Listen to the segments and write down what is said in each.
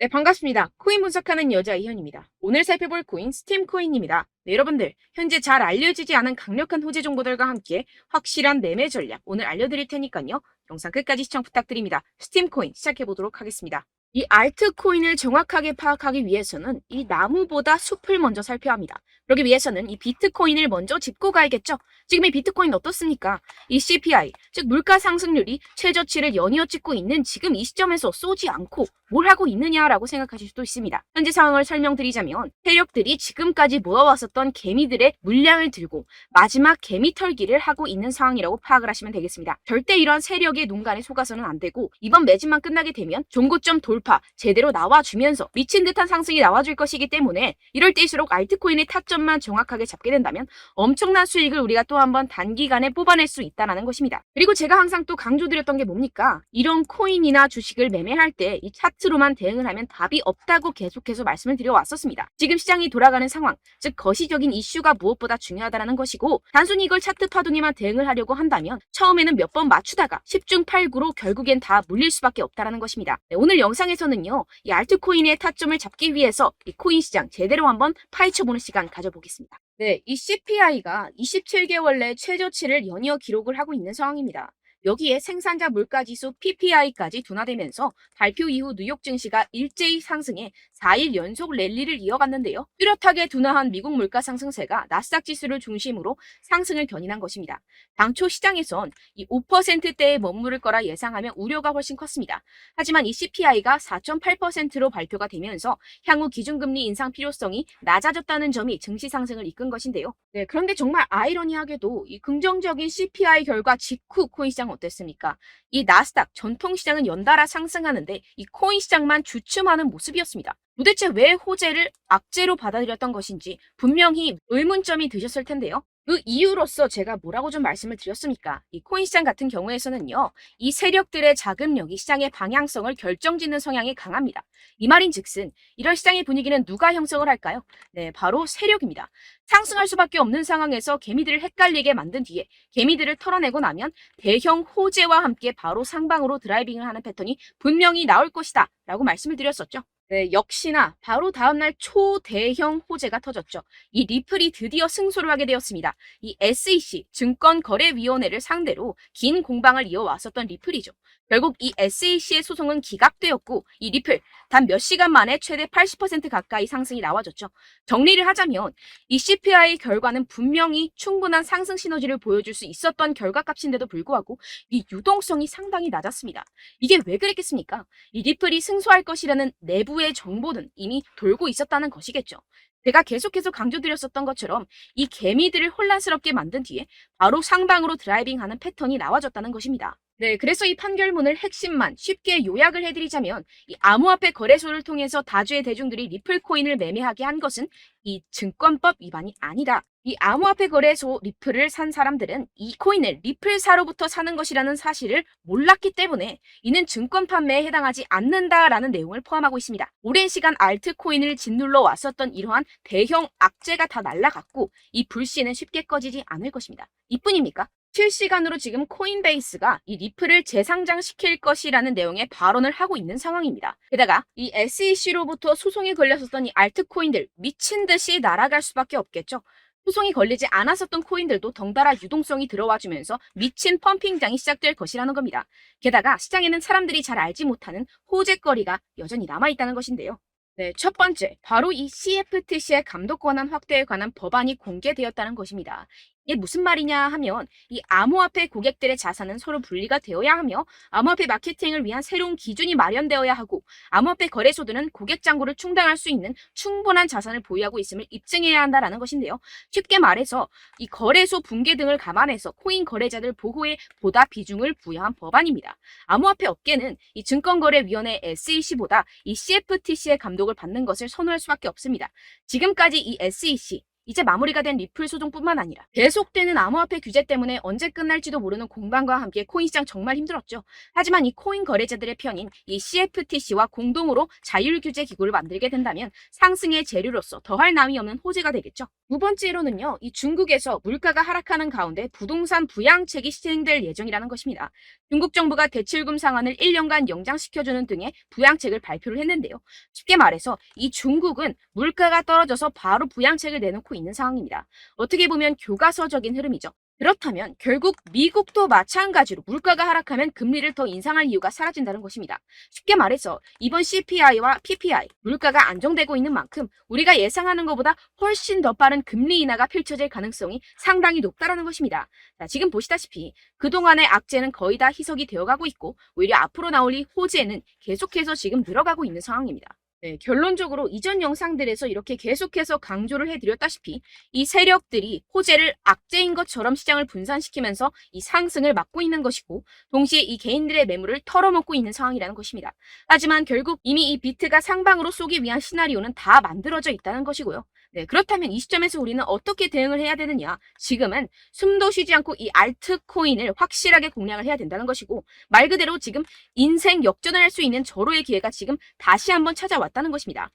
네, 반갑습니다. 코인 분석하는 여자 이현입니다. 오늘 살펴볼 코인 스팀 코인입니다. 네, 여러분들, 현재 잘 알려지지 않은 강력한 호재 정보들과 함께 확실한 매매 전략 오늘 알려드릴 테니까요. 영상 끝까지 시청 부탁드립니다. 스팀 코인 시작해 보도록 하겠습니다. 이 알트코인을 정확하게 파악하기 위해서는 이 나무보다 숲을 먼저 살펴야 합니다. 그러기 위해서는 이 비트코인을 먼저 짚고 가야겠죠. 지금 이 비트코인 어떻습니까? 이 CPI, 즉 물가 상승률이 최저치를 연이어 찍고 있는 지금 이 시점에서 쏘지 않고 뭘 하고 있느냐라고 생각하실 수도 있습니다. 현재 상황을 설명드리자면 세력들이 지금까지 모아왔었던 개미들의 물량을 들고 마지막 개미 털기를 하고 있는 상황이라고 파악을 하시면 되겠습니다. 절대 이러한 세력의 눈간에 속아서는 안 되고 이번 매집만 끝나게 되면 종고점 돌파 제대로 나와주면서 미친 듯한 상승이 나와줄 것이기 때문에 이럴 때일수록 알트코인의 타점만 정확하게 잡게 된다면 엄청난 수익을 우리가 또 한번 단기간에 뽑아낼 수 있다는 것입니다. 그리고 제가 항상 또 강조드렸던 게 뭡니까? 이런 코인이나 주식을 매매할 때 이 차트로만 대응을 하면 답이 없다고 계속해서 말씀을 드려왔었습니다. 지금 시장이 돌아가는 상황, 즉 거시적인 이슈가 무엇보다 중요하다는 것이고 단순히 이걸 차트 파동에만 대응을 하려고 한다면 처음에는 몇 번 맞추다가 10중 8구로 결국엔 다 물릴 수밖에 없다는 것입니다. 네, 오늘 영상에서는요, 이 알트코인의 타점을 잡기 위해서 이 코인 시장 제대로 한번 파헤쳐보는 시간 가져보겠습니다. 네, 이 CPI가 27개월 내 최저치를 연이어 기록을 하고 있는 상황입니다. 여기에 생산자 물가지수 PPI까지 둔화되면서 발표 이후 뉴욕 증시가 일제히 상승해 4일 연속 랠리를 이어갔는데요. 뚜렷하게 둔화한 미국 물가 상승세가 나스닥 지수를 중심으로 상승을 견인한 것입니다. 당초 시장에선 이 5%대에 머무를 거라 예상하며 우려가 훨씬 컸습니다. 하지만 이 CPI가 4.8%로 발표가 되면서 향후 기준금리 인상 필요성이 낮아졌다는 점이 증시 상승을 이끈 것인데요. 네, 그런데 정말 아이러니하게도 이 긍정적인 CPI 결과 직후 코인 시장 어땠습니까? 이 나스닥 전통시장은 연달아 상승하는데 이 코인 시장만 주춤하는 모습이었습니다. 도대체 왜 호재를 악재로 받아들였던 것인지 분명히 의문점이 드셨을 텐데요. 그 이유로서 제가 뭐라고 좀 말씀을 드렸습니까? 이 코인 시장 같은 경우에서는요, 이 세력들의 자금력이 시장의 방향성을 결정짓는 성향이 강합니다. 이 말인즉슨 이런 시장의 분위기는 누가 형성을 할까요? 네, 바로 세력입니다. 상승할 수밖에 없는 상황에서 개미들을 헷갈리게 만든 뒤에 개미들을 털어내고 나면 대형 호재와 함께 바로 상방으로 드라이빙을 하는 패턴이 분명히 나올 것이다 라고 말씀을 드렸었죠. 네, 역시나 바로 다음날 초대형 호재가 터졌죠. 이 리플이 드디어 승소를 하게 되었습니다. 이 SEC 증권거래위원회를 상대로 긴 공방을 이어왔었던 리플이죠. 결국 이 SEC의 소송은 기각되었고 이 리플 단 몇 시간 만에 최대 80% 가까이 상승이 나와줬죠. 정리를 하자면 이 CPI 결과는 분명히 충분한 상승 시너지를 보여줄 수 있었던 결과값인데도 불구하고 이 유동성이 상당히 낮았습니다. 이게 왜 그랬겠습니까? 이 리플이 승소할 것이라는 내부의 정보는 이미 돌고 있었다는 것이겠죠. 제가 계속해서 강조드렸었던 것처럼 이 개미들을 혼란스럽게 만든 뒤에 바로 상방으로 드라이빙하는 패턴이 나와졌다는 것입니다. 네, 그래서 이 판결문을 핵심만 쉽게 요약을 해드리자면 이 암호화폐 거래소를 통해서 다주의 대중들이 리플 코인을 매매하게 한 것은 이 증권법 위반이 아니다. 이 암호화폐 거래소 리플을 산 사람들은 이 코인을 리플사로부터 사는 것이라는 사실을 몰랐기 때문에 이는 증권 판매에 해당하지 않는다라는 내용을 포함하고 있습니다. 오랜 시간 알트코인을 짓눌러 왔었던 이러한 대형 악재가 다 날아갔고 이 불씨는 쉽게 꺼지지 않을 것입니다. 이뿐입니까? 실시간으로 지금 코인베이스가 이 리플을 재상장시킬 것이라는 내용의 발언을 하고 있는 상황입니다. 게다가 이 SEC로부터 소송이 걸렸었던 이 알트코인들 미친 듯이 날아갈 수밖에 없겠죠. 소송이 걸리지 않았었던 코인들도 덩달아 유동성이 들어와주면서 미친 펌핑장이 시작될 것이라는 겁니다. 게다가 시장에는 사람들이 잘 알지 못하는 호재거리가 여전히 남아있다는 것인데요. 네, 첫 번째, 바로 이 CFTC의 감독 권한 확대에 관한 법안이 공개되었다는 것입니다. 이게 무슨 말이냐 하면 이 암호화폐 고객들의 자산은 서로 분리가 되어야 하며 암호화폐 마케팅을 위한 새로운 기준이 마련되어야 하고 암호화폐 거래소들은 고객 잔고를 충당할 수 있는 충분한 자산을 보유하고 있음을 입증해야 한다는 것인데요. 쉽게 말해서 이 거래소 붕괴 등을 감안해서 코인 거래자들 보호에 보다 비중을 부여한 법안입니다. 암호화폐 업계는 이 증권거래위원회 SEC보다 이 CFTC의 감독을 받는 것을 선호할 수밖에 없습니다. 지금까지 이 SEC 이제 마무리가 된 리플 소송뿐만 아니라 계속되는 암호화폐 규제 때문에 언제 끝날지도 모르는 공방과 함께 코인 시장 정말 힘들었죠. 하지만 이 코인 거래자들의 편인 이 CFTC와 공동으로 자율규제 기구를 만들게 된다면 상승의 재료로서 더할 나위 없는 호재가 되겠죠. 두 번째로는요, 이 중국에서 물가가 하락하는 가운데 부동산 부양책이 시행될 예정이라는 것입니다. 중국 정부가 대출금 상한을 1년간 연장시켜주는 등의 부양책을 발표를 했는데요. 쉽게 말해서 이 중국은 물가가 떨어져서 바로 부양책을 내놓고 있는 상황입니다. 어떻게 보면 교과서적인 흐름이죠. 그렇다면 결국 미국도 마찬가지로 물가가 하락하면 금리를 더 인상할 이유가 사라진다는 것입니다. 쉽게 말해서 이번 CPI와 PPI, 물가가 안정되고 있는 만큼 우리가 예상하는 것보다 훨씬 더 빠른 금리 인하가 펼쳐질 가능성이 상당히 높다는 것입니다. 자, 지금 보시다시피 그동안의 악재는 거의 다 희석이 되어가고 있고 오히려 앞으로 나올 이 호재는 계속해서 지금 늘어가고 있는 상황입니다. 네, 결론적으로 이전 영상들에서 이렇게 계속해서 강조를 해드렸다시피 이 세력들이 호재를 악재인 것처럼 시장을 분산시키면서 이 상승을 막고 있는 것이고 동시에 이 개인들의 매물을 털어먹고 있는 상황이라는 것입니다. 하지만 결국 이미 이 비트가 상방으로 쏘기 위한 시나리오는 다 만들어져 있다는 것이고요. 네, 그렇다면 이 시점에서 우리는 어떻게 대응을 해야 되느냐? 지금은 숨도 쉬지 않고 이 알트코인을 확실하게 공략을 해야 된다는 것이고 말 그대로 지금 인생 역전을 할 수 있는 절호의 기회가 지금 다시 한번 찾아왔다는 것입니다.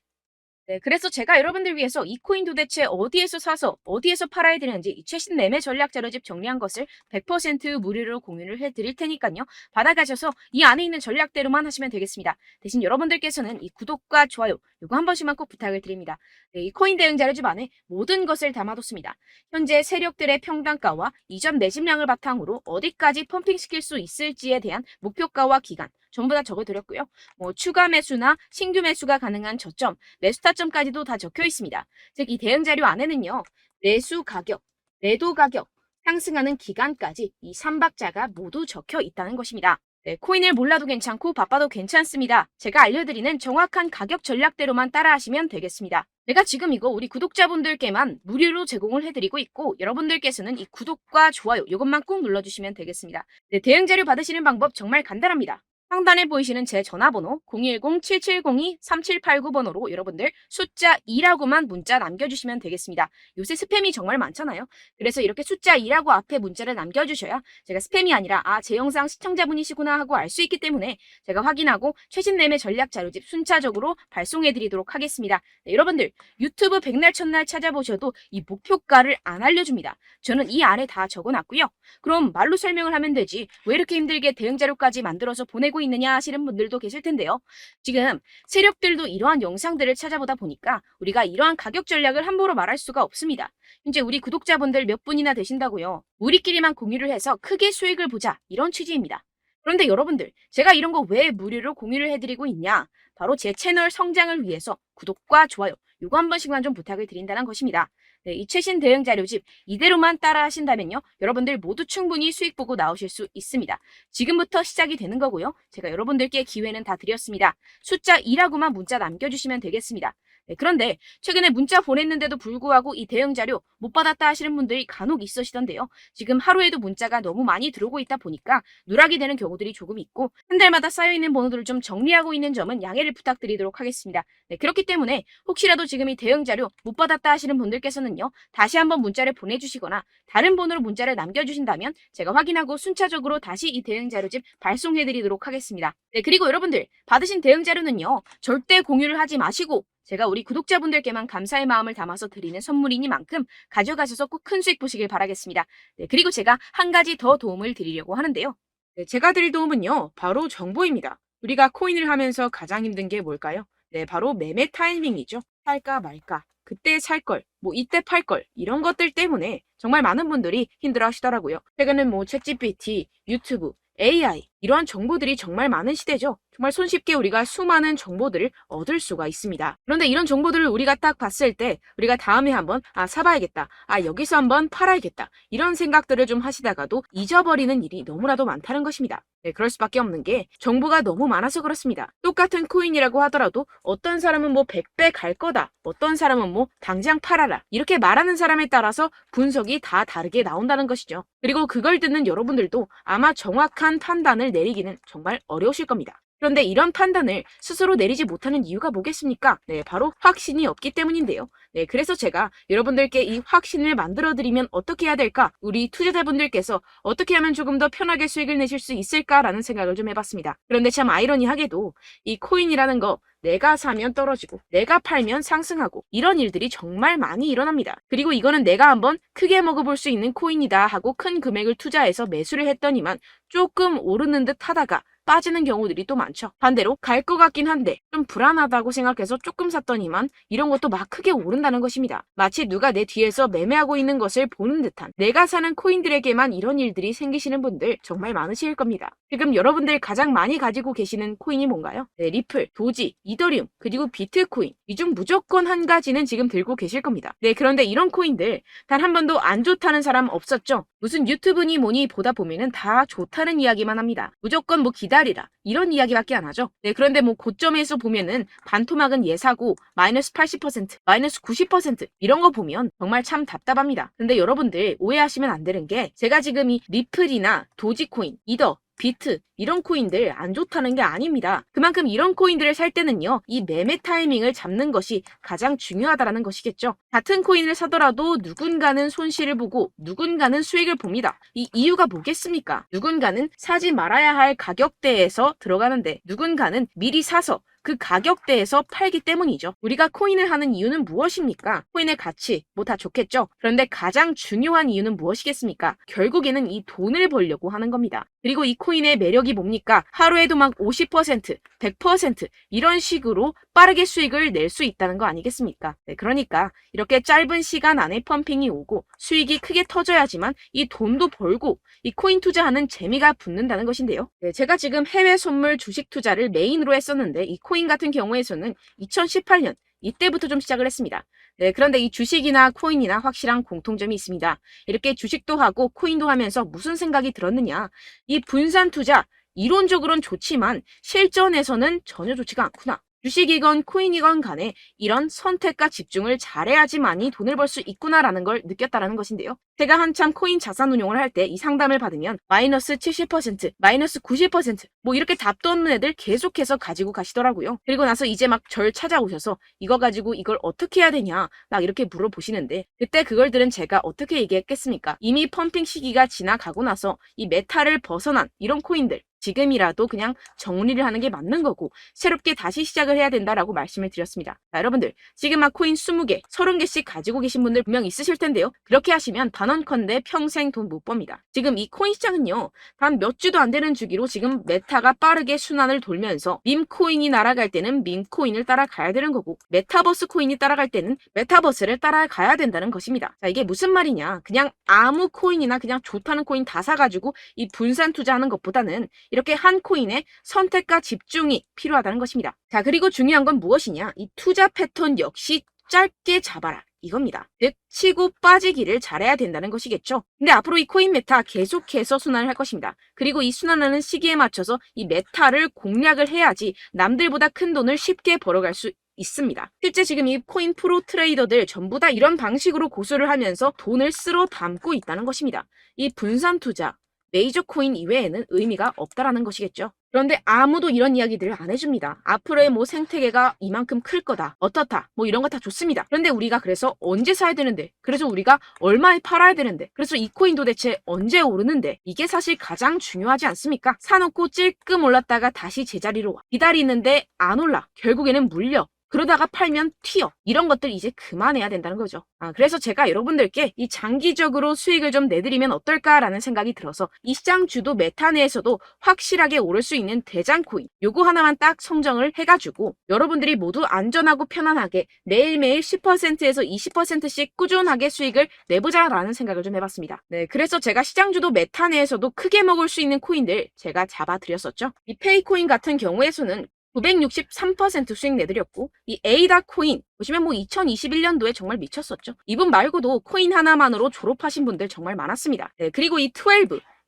네, 그래서 제가 여러분들 위해서 이 코인 도대체 어디에서 사서 어디에서 팔아야 되는지 이 최신 매매 전략 자료집 정리한 것을 100% 무료로 공유를 해드릴 테니까요. 받아가셔서 이 안에 있는 전략대로만 하시면 되겠습니다. 대신 여러분들께서는 이 구독과 좋아요 이거 한 번씩만 꼭 부탁을 드립니다. 네, 이 코인 대응 자료집 안에 모든 것을 담아뒀습니다. 현재 세력들의 평단가와 이전 매집량을 바탕으로 어디까지 펌핑시킬 수 있을지에 대한 목표가와 기간 전부 다 적어드렸고요. 추가 매수나 신규 매수가 가능한 저점, 매수 타점까지도 다 적혀 있습니다. 즉, 이 대응 자료 안에는요, 매수 가격, 매도 가격, 상승하는 기간까지 이 3박자가 모두 적혀 있다는 것입니다. 네, 코인을 몰라도 괜찮고 바빠도 괜찮습니다. 제가 알려드리는 정확한 가격 전략대로만 따라하시면 되겠습니다. 제가 지금 이거 우리 구독자분들께만 무료로 제공을 해드리고 있고 여러분들께서는 이 구독과 좋아요 이것만 꼭 눌러주시면 되겠습니다. 네, 대응 자료 받으시는 방법 정말 간단합니다. 상단에 보이시는 제 전화번호 010-7702-3789번호로 여러분들 숫자 2라고만 문자 남겨주시면 되겠습니다. 요새 스팸이 정말 많잖아요. 그래서 이렇게 숫자 2라고 앞에 문자를 남겨주셔야 제가 스팸이 아니라 제 영상 시청자분이시구나 하고 알 수 있기 때문에 제가 확인하고 최신 매매 전략 자료집 순차적으로 발송해드리도록 하겠습니다. 네, 여러분들 유튜브 백날 첫날 찾아보셔도 이 목표가를 안 알려줍니다. 저는 이 안에 다 적어놨고요. 그럼 말로 설명을 하면 되지 왜 이렇게 힘들게 대응 자료까지 만들어서 보내고 있느냐 하시는 분들도 계실 텐데요. 지금 세력들도 이러한 영상들을 찾아보다 보니까 우리가 이러한 가격 전략을 함부로 말할 수가 없습니다. 현재 우리 구독자분들 몇 분이나 되신다고요. 우리끼리만 공유를 해서 크게 수익을 보자 이런 취지입니다. 그런데 여러분들 제가 이런 거 왜 무료로 공유를 해드리고 있냐? 바로 제 채널 성장을 위해서 구독과 좋아요 이거 한 번씩만 좀 부탁을 드린다는 것입니다. 네, 이 최신 대응 자료집 이대로만 따라 하신다면요. 여러분들 모두 충분히 수익 보고 나오실 수 있습니다. 지금부터 시작이 되는 거고요. 제가 여러분들께 기회는 다 드렸습니다. 숫자 2라고만 문자 남겨주시면 되겠습니다. 네, 그런데 최근에 문자 보냈는데도 불구하고 이 대응 자료 못 받았다 하시는 분들이 간혹 있으시던데요. 지금 하루에도 문자가 너무 많이 들어오고 있다 보니까 누락이 되는 경우들이 조금 있고 한 달마다 쌓여있는 번호들을 좀 정리하고 있는 점은 양해를 부탁드리도록 하겠습니다. 네, 그렇기 때문에 혹시라도 지금 이 대응 자료 못 받았다 하시는 분들께서는요. 다시 한번 문자를 보내주시거나 다른 번호로 문자를 남겨주신다면 제가 확인하고 순차적으로 다시 이 대응 자료집 발송해드리도록 하겠습니다. 네, 그리고 여러분들 받으신 대응 자료는요. 절대 공유를 하지 마시고 제가 우리 구독자분들께만 감사의 마음을 담아서 드리는 선물이니만큼 가져가셔서 꼭 큰 수익 보시길 바라겠습니다. 네, 그리고 제가 한 가지 더 도움을 드리려고 하는데요. 네, 제가 드릴 도움은요. 바로 정보입니다. 우리가 코인을 하면서 가장 힘든 게 뭘까요? 네, 바로 매매 타이밍이죠. 살까 말까, 그때 살 걸, 이때 팔 걸, 이런 것들 때문에 정말 많은 분들이 힘들어 하시더라고요. 최근은 챗GPT, 유튜브, AI, 이러한 정보들이 정말 많은 시대죠. 정말 손쉽게 우리가 수많은 정보들을 얻을 수가 있습니다. 그런데 이런 정보들을 우리가 딱 봤을 때 우리가 다음에 한번 사봐야겠다. 여기서 한번 팔아야겠다. 이런 생각들을 좀 하시다가도 잊어버리는 일이 너무나도 많다는 것입니다. 네, 그럴 수밖에 없는 게 정보가 너무 많아서 그렇습니다. 똑같은 코인이라고 하더라도 어떤 사람은 100배 갈 거다. 어떤 사람은 당장 팔아라. 이렇게 말하는 사람에 따라서 분석이 다 다르게 나온다는 것이죠. 그리고 그걸 듣는 여러분들도 아마 정확한 판단을 내리기는 정말 어려우실 겁니다. 그런데 이런 판단을 스스로 내리지 못하는 이유가 뭐겠습니까? 네, 바로 확신이 없기 때문인데요. 네, 그래서 제가 여러분들께 이 확신을 만들어드리면 어떻게 해야 될까? 우리 투자자분들께서 어떻게 하면 조금 더 편하게 수익을 내실 수 있을까라는 생각을 좀 해봤습니다. 그런데 참 아이러니하게도 이 코인이라는 거 내가 사면 떨어지고 내가 팔면 상승하고 이런 일들이 정말 많이 일어납니다. 그리고 이거는 내가 한번 크게 먹어볼 수 있는 코인이다 하고 큰 금액을 투자해서 매수를 했더니만 조금 오르는 듯 하다가 빠지는 경우들이 또 많죠. 반대로 갈 것 같긴 한데 좀 불안하다고 생각해서 조금 샀더니만 이런 것도 막 크게 오른다는 것입니다. 마치 누가 내 뒤에서 매매하고 있는 것을 보는 듯한, 내가 사는 코인들에게만 이런 일들이 생기시는 분들 정말 많으실 겁니다. 지금 여러분들 가장 많이 가지고 계시는 코인이 뭔가요? 네, 리플, 도지, 이더리움, 그리고 비트코인. 이 중 무조건 한 가지는 지금 들고 계실 겁니다. 네, 그런데 이런 코인들 단 한 번도 안 좋다는 사람 없었죠? 무슨 유튜브니 뭐니 보다 보면은 다 좋다는 이야기만 합니다. 무조건 뭐 기다리라 이런 이야기밖에 안 하죠. 네, 그런데 뭐 고점에서 보면은 반토막은 예사고 마이너스 80%, 마이너스 90% 이런 거 보면 정말 참 답답합니다. 근데 여러분들 오해하시면 안 되는 게, 제가 지금 이 리플이나 도지코인, 이더, 비트 이런 코인들 안 좋다는 게 아닙니다. 그만큼 이런 코인들을 살 때는요, 이 매매 타이밍을 잡는 것이 가장 중요하다는 것이겠죠. 같은 코인을 사더라도 누군가는 손실을 보고 누군가는 수익을 봅니다. 이 이유가 뭐겠습니까? 누군가는 사지 말아야 할 가격대에서 들어가는데 누군가는 미리 사서 그 가격대에서 팔기 때문이죠. 우리가 코인을 하는 이유는 무엇입니까? 코인의 가치, 뭐 다 좋겠죠? 그런데 가장 중요한 이유는 무엇이겠습니까? 결국에는 이 돈을 벌려고 하는 겁니다. 그리고 이 코인의 매력이 뭡니까? 하루에도 막 50%, 100% 이런 식으로 빠르게 수익을 낼 수 있다는 거 아니겠습니까? 네, 그러니까 이렇게 짧은 시간 안에 펌핑이 오고 수익이 크게 터져야지만 이 돈도 벌고 이 코인 투자하는 재미가 붙는다는 것인데요. 네, 제가 지금 해외 선물 주식 투자를 메인으로 했었는데 이 코인 같은 경우에서는 2018년 이때부터 좀 시작을 했습니다. 네, 그런데 이 주식이나 코인이나 확실한 공통점이 있습니다. 이렇게 주식도 하고 코인도 하면서 무슨 생각이 들었느냐? 이 분산 투자, 이론적으로는 좋지만 실전에서는 전혀 좋지가 않구나. 주식이건 코인이건 간에 이런 선택과 집중을 잘해야지만이 돈을 벌 수 있구나라는 걸 느꼈다라는 것인데요. 제가 한참 코인 자산 운용을 할 때 이 상담을 받으면 마이너스 70%, 마이너스 90% 뭐 이렇게 답도 없는 애들 계속해서 가지고 가시더라고요. 그리고 나서 이제 막 절 찾아오셔서 이거 가지고 이걸 어떻게 해야 되냐 막 이렇게 물어보시는데, 그때 그걸 들은 제가 어떻게 얘기했겠습니까? 이미 펌핑 시기가 지나가고 나서 이 메타를 벗어난 이런 코인들 지금이라도 그냥 정리를 하는 게 맞는 거고 새롭게 다시 시작을 해야 된다라고 말씀을 드렸습니다. 자, 여러분들 지금 막 코인 20개, 30개씩 가지고 계신 분들 분명 있으실 텐데요. 그렇게 하시면 단언컨대 평생 돈 못 법니다. 지금 이 코인 시장은요, 단 몇 주도 안 되는 주기로 지금 메타가 빠르게 순환을 돌면서 밈코인이 날아갈 때는 밈코인을 따라가야 되는 거고 메타버스 코인이 따라갈 때는 메타버스를 따라가야 된다는 것입니다. 자, 이게 무슨 말이냐? 그냥 아무 코인이나 그냥 좋다는 코인 다 사가지고 이 분산 투자하는 것보다는 이렇게 한 코인에 선택과 집중이 필요하다는 것입니다. 자, 그리고 중요한 건 무엇이냐? 이 투자 패턴 역시 짧게 잡아라. 이겁니다. 즉 치고 빠지기를 잘해야 된다는 것이겠죠. 근데 앞으로 이 코인 메타 계속해서 순환을 할 것입니다. 그리고 이 순환하는 시기에 맞춰서 이 메타를 공략을 해야지 남들보다 큰 돈을 쉽게 벌어갈 수 있습니다. 실제 지금 이 코인 프로 트레이더들 전부 다 이런 방식으로 고수를 하면서 돈을 쓸어 담고 있다는 것입니다. 이 분산 투자, 메이저 코인 이외에는 의미가 없다라는 것이겠죠. 그런데 아무도 이런 이야기들을 안 해줍니다. 앞으로의 뭐 생태계가 이만큼 클 거다, 어떻다, 뭐 이런 거 다 좋습니다. 그런데 우리가 그래서 언제 사야 되는데, 그래서 우리가 얼마에 팔아야 되는데, 그래서 이 코인 도대체 언제 오르는데, 이게 사실 가장 중요하지 않습니까? 사놓고 찔끔 올랐다가 다시 제자리로 와. 기다리는데 안 올라. 결국에는 물려. 그러다가 팔면 튀어. 이런 것들 이제 그만해야 된다는 거죠. 그래서 제가 여러분들께 이 장기적으로 수익을 좀 내드리면 어떨까라는 생각이 들어서 이 시장 주도 메타 내에서도 확실하게 오를 수 있는 대장 코인 요거 하나만 딱 선정을 해가지고 여러분들이 모두 안전하고 편안하게 매일매일 10%에서 20%씩 꾸준하게 수익을 내보자라는 생각을 좀 해봤습니다. 네, 그래서 제가 시장 주도 메타 내에서도 크게 먹을 수 있는 코인들 제가 잡아드렸었죠. 이 페이코인 같은 경우에서는 963% 수익 내드렸고, 이 에이다 코인 보시면 뭐 2021년도에 정말 미쳤었죠. 이분 말고도 코인 하나만으로 졸업하신 분들 정말 많았습니다. 네, 그리고 이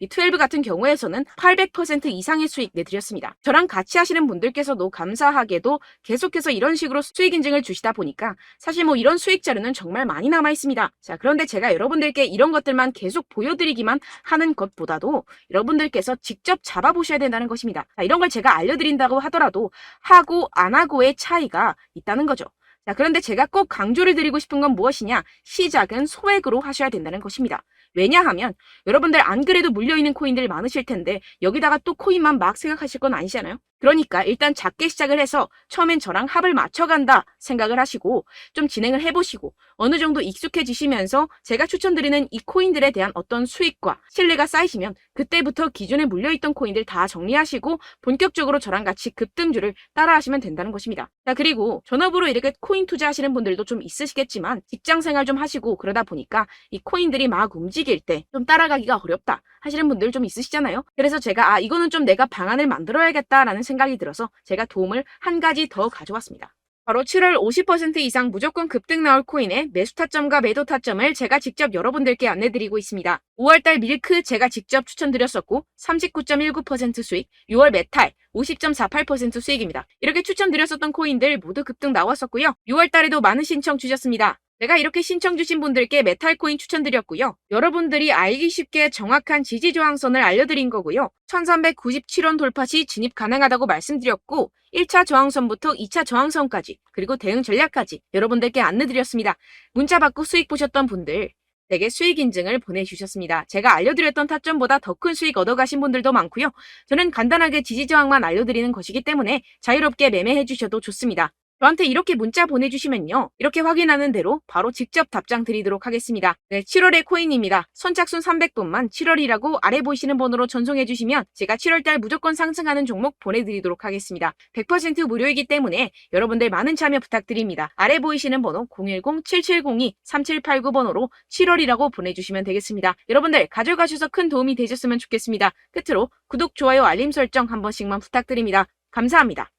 12 같은 경우에서는 800% 이상의 수익 내드렸습니다. 저랑 같이 하시는 분들께서도 감사하게도 계속해서 이런 식으로 수익 인증을 주시다 보니까 사실 뭐 이런 수익 자료는 정말 많이 남아 있습니다. 자, 그런데 제가 여러분들께 이런 것들만 계속 보여드리기만 하는 것보다도 여러분들께서 직접 잡아보셔야 된다는 것입니다. 자, 이런 걸 제가 알려드린다고 하더라도 하고 안 하고의 차이가 있다는 거죠. 자, 그런데 제가 꼭 강조를 드리고 싶은 건 무엇이냐? 시작은 소액으로 하셔야 된다는 것입니다. 왜냐하면 여러분들 안 그래도 물려있는 코인들 많으실 텐데 여기다가 또 코인만 막 생각하실 건 아니잖아요. 그러니까 일단 작게 시작을 해서 처음엔 저랑 합을 맞춰간다 생각을 하시고 좀 진행을 해보시고 어느 정도 익숙해지시면서 제가 추천드리는 이 코인들에 대한 어떤 수익과 신뢰가 쌓이시면 그때부터 기존에 물려있던 코인들 다 정리하시고 본격적으로 저랑 같이 급등주를 따라하시면 된다는 것입니다. 자, 그리고 전업으로 이렇게 코인 투자하시는 분들도 좀 있으시겠지만 직장 생활 좀 하시고 그러다 보니까 이 코인들이 막 움직일 때 좀 따라가기가 어렵다 하시는 분들 좀 있으시잖아요. 그래서 제가 이거는 좀 내가 방안을 만들어야겠다라는 생각이 들어서 제가 도움을 한 가지 더 가져왔습니다. 바로 7월 50% 이상 무조건 급등 나올 코인의 매수 타점과 매도 타점을 제가 직접 여러분들께 안내드리고 있습니다. 5월달 밀크 제가 직접 추천드렸었고 39.19% 수익, 6월 메탈 50.48% 수익입니다. 이렇게 추천드렸었던 코인들 모두 급등 나왔었고요. 6월달에도 많은 신청 주셨습니다. 제가 이렇게 신청 주신 분들께 메탈코인 추천드렸고요. 여러분들이 알기 쉽게 정확한 지지저항선을 알려드린 거고요. 1397원 돌파 시 진입 가능하다고 말씀드렸고 1차 저항선부터 2차 저항선까지 그리고 대응 전략까지 여러분들께 안내드렸습니다. 문자 받고 수익 보셨던 분들 되게 수익 인증을 보내주셨습니다. 제가 알려드렸던 타점보다 더 큰 수익 얻어가신 분들도 많고요. 저는 간단하게 지지저항만 알려드리는 것이기 때문에 자유롭게 매매해 주셔도 좋습니다. 저한테 이렇게 문자 보내주시면요. 이렇게 확인하는 대로 바로 직접 답장 드리도록 하겠습니다. 네, 7월의 코인입니다. 선착순 300분만 7월이라고 아래 보이시는 번호로 전송해 주시면 제가 7월달 무조건 상승하는 종목 보내드리도록 하겠습니다. 100% 무료이기 때문에 여러분들 많은 참여 부탁드립니다. 아래 보이시는 번호 010-7702-3789번호로 7월이라고 보내주시면 되겠습니다. 여러분들 가져가셔서 큰 도움이 되셨으면 좋겠습니다. 끝으로 구독, 좋아요, 알림 설정 한 번씩만 부탁드립니다. 감사합니다.